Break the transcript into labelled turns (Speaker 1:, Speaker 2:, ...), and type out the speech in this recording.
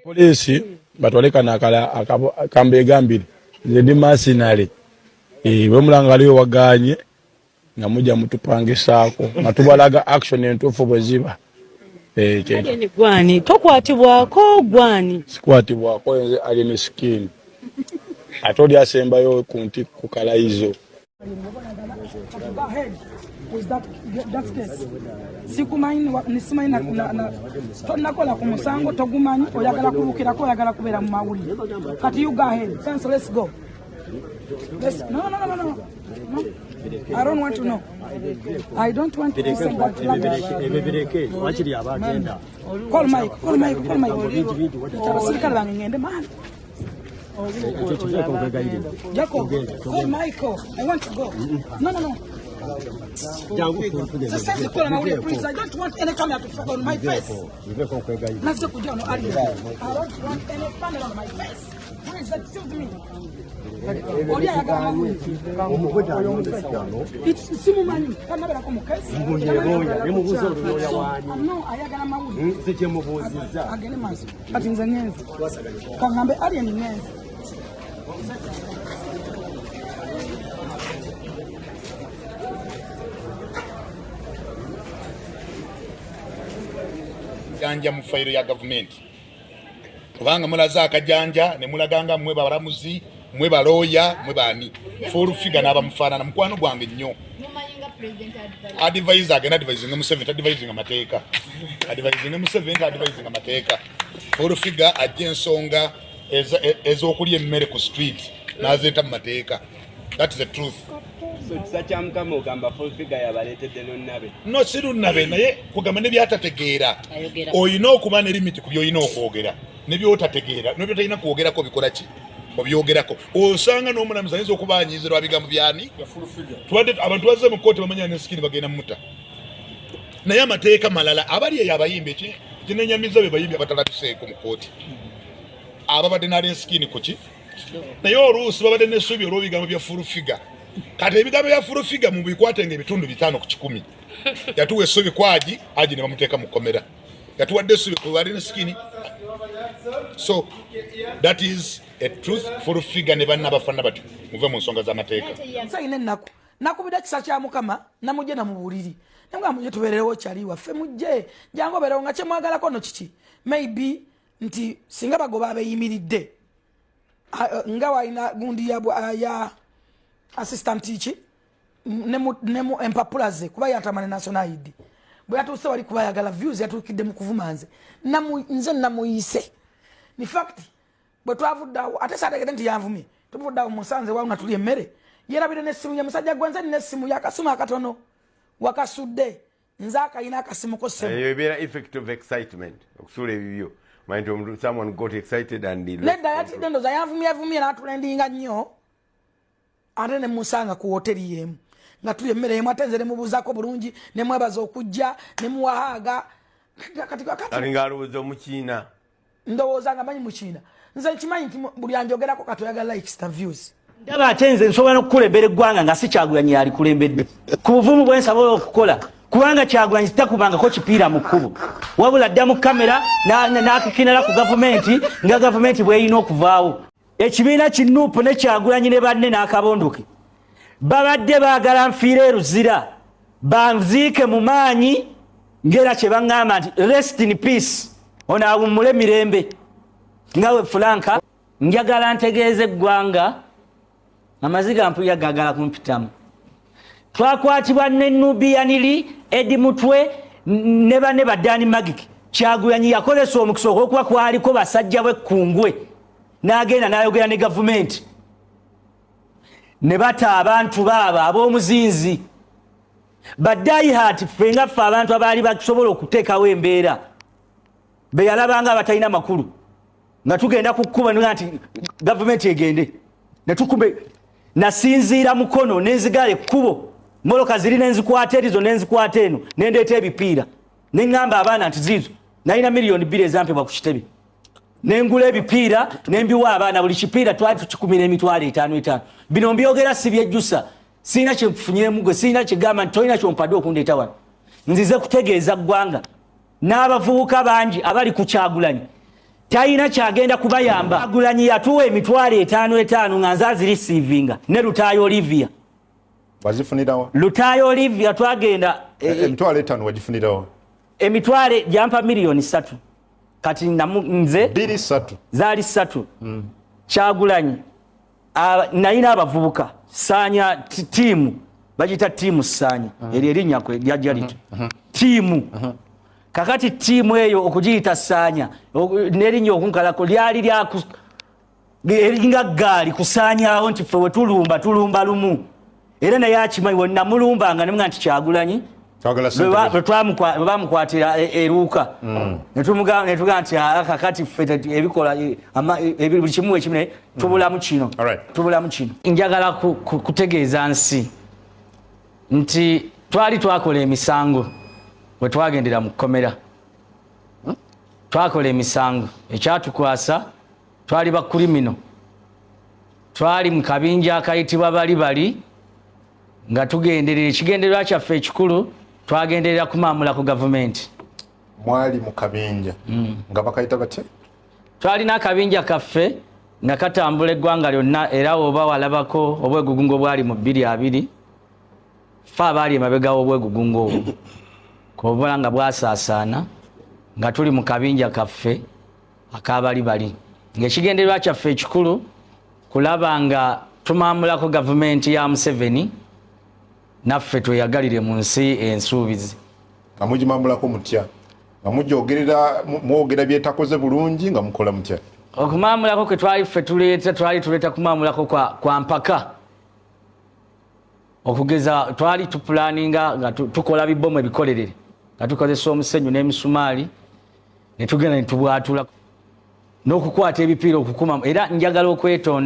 Speaker 1: Polisi batwaleka nakala akambe gambiri ndi masinale bwe mulangaliyo waganye nga mujja mutupangisako natubalaga action entufu bweziba
Speaker 2: ni gwani tokwatibwako gwani
Speaker 1: sikwatibwako yenze ali miskini atodi asembayo kunti kukalaizo
Speaker 3: with that case sikumanyi nisimanyi na tonakola ku musango togumanyi oyagala kubukira ko oyagala kubera mu mawuli kati you go ahead so let's go no I don't want to know. I don't want to listen that call Mike tabasirikale bangende man Jacob, call Michael. I want to go. No. Please, I don't want any camera to fall on my face. I don't want any camera on my face. Please, excuse me. It's Simumani. I'm not going to
Speaker 4: janja mu fayiro ya government kubanga mulaza akajanja ne mulaganga mwe baramuzi mwe baroya mwe bani full figure naba mfana mukwano gwange nnyo advisor agena advising mu 7 advising amateeka advising mu 7 advising amateeka full figure ajensonga ezokuli emmere ku street nazeta mu mateeka. That is the truth.
Speaker 5: So tsacham kama ogamba full figure yabaletedde nonnabe
Speaker 4: no siru nabe naye kugamba ne byatategeera oyina okuba ne limit ku byoyina okwogera ne byotategeera ne byotayina kwogera ko bikola ki obyogerako osanga n'omulamuzi ayinza okubanyiizirwa abigambo byani tuwadde abantu bazze mu kkooti bamanya ne skini bagenda muta naye amateeka malala abali yabayimbe ki kinenyamiza be bayimbe abatalabiseeko mu kkooti ababadde n'ali skini kuki naye oluusi babadde n'essuubi olw'ebigambo bya full figure kati ebigambo bya full figure mu bikwatenga ebitundu 5 ku 10 yatuwa essuubi kwaji aji ne bamuteeka mu kkomera yatuwadde essuubi ku bali ne skini. So that is a truth. Full figure ne banna bafana bati muve mu nsonga z'amateeka
Speaker 3: sayine nakubida kisa kya mukama namujje na mubuliri nanga mujje tubererewo kyali waffe mujje jango berewo nga kyemwagala kono kiki maybe nti singa bagoba abeyimiridde nga waina gundi ya assistant teacher nemu empapulaze kuba yatamane national ID bwe yatuse wali kuba yagala views yatukidde mu kuvumanze nze namuyise ni fact bwe twavuddawo ate sadegede nti yanvumye tuvuddawo musanze wauna tuli emmere yerabire n'essimu ya musajja gwenze n'essimu yakasimu akatono wakasudde nze akayina akasimu ko ssemu
Speaker 6: ebeera effect of excitement okusula ebibyo mind someone got excited and
Speaker 3: nedda yatidde ndoza yanvumye n'atulendinga nnyo ate ne musanga ku hoteli yemu nga tuli emmere yemu ate nze ne mubuuzako bulungi ne mwebaza okujja ne muwahaaga
Speaker 6: alinga alowooza omukiina
Speaker 3: ndowooza nga manyi mukiina nze nkimanyi nti buli anjogerako katoyagala likes ta views
Speaker 7: ndaba ate nze nsobola n'okukulembera eggwanga nga si Kyagulanyi alikulembedde ku buvumu bwe nsobola okukola kubanga Kyagulanyi sitakubangako kipiira mu kkubo wabula dda mu kamera n'akikinala ku gavumenti nga gavumenti bw'erina okuvaawo. Ekibiina kinuupu ne Kyagulanyi ne banne n'akabondoke babadde baagala nfiire eruzira banziike mu maanyi ngera kye baŋŋamba nti rest in peace ono awummule mirembe ngawe Franka njagala ntegeeze eggwanga amaziga mpuya gagala kumpitamu twakwatibwa ne Nubiyaniri Edi Mutwe ne banne baddaani Magiki Kyagulanyi yakozesa omukisa okuba kwaliko basajja b'ekkungwe n'agenda n'ayogera ne gavumenti ne bata abantu baaba ab'omuzinzi baddayi hati ffe nga ffe abantu abaali basobola okuteekawo embeera be yalabanga abatalina makulu nga tugenda ku kkuba nti gavumenti egende ne tukumbe nasinziira mukono nenzigala ekkubo moloka ziri nenzikwata erizo nenzikwata eno nendeeta ebipiira neŋŋamba abaana nti ziizo nalina miliyoni 2 ezampebwa ku kitebe nengula ebipiira nembiwa abaana buli kipiira twali tukikumira emitwalo 5 bino mbyogera si byejjusa sina kyenfunyiremu gwe sina kigamba nti tolina kyompadde okundeeta wano nzize kutegeeza ggwanga n'abavubuka bangi abali ku Kyagulanyi Taina kyagenda kubayamba. Kyagulanyi yatuwa emitwalo 5 nga nzazi receiving ne Lutayo Olivia.
Speaker 8: Wazifunirawo?
Speaker 7: Lutayo Olivia twagenda
Speaker 8: emitwalo 5 wagifunirawo?
Speaker 7: Emitwalo jampa milioni 3. Kati nze
Speaker 8: 2-3
Speaker 7: zali 3. Kyagulanyi nalina abavubuka Sanya tiimu bagita tiimu Sanya eri erinnya kwe lyajja lito tiimu kakati tiimu eyo okugiyita Sanya nerinnya okunkalako lyali lyaku eringa gaali kusanyawo nti ffe tulumba lumu era naye akimanyi wonna mulumbanga ne nti Kyagulanyi bamukwatira eruuka netugamba nti kakati ffe ebikola buli kimu ekimu tubulamu kino njagala kutegeeza nsi nti twali twakola emisango bwe twagendera mu kkomera twakola emisango ekyatukwasa twali ba kulimino twali mu kabinja akayitibwa bali nga tugenderera ekigendererwa kyaffe ekikulu twagenderera kumamula ku gavumenti.
Speaker 8: Mwali mu kabinja nga bakayita batya?
Speaker 7: Twalina akabinja kaffe nga katambula eggwanga lyonna era oba walabako obwegugungo bwali mu 2 ffe abaali emabega w'obwegugungo obwo kobola nga bwasaasaana nga tuli mu kabinja kaffe akabali ng'ekigendererwa kyaffe ekikulu kulaba nga tumamulako gavumenti ya Museveni naffe tweyagalire mu nsi ensuubizi.
Speaker 8: Nga mugimamulako mutya? Nga mwogera byetakoze bulungi nga mukola mutya?
Speaker 7: Okumamulako kwe twali ffe tuleeta kumamulako kwa mpaka. Okugeza twali tupulaninga nga tukola bibomu ebikolerere nga tukozesa omusenyu n'emisumaali ne tugenda ne tubwatula n'okukwata ebipiira okukuma era njagala okwetonda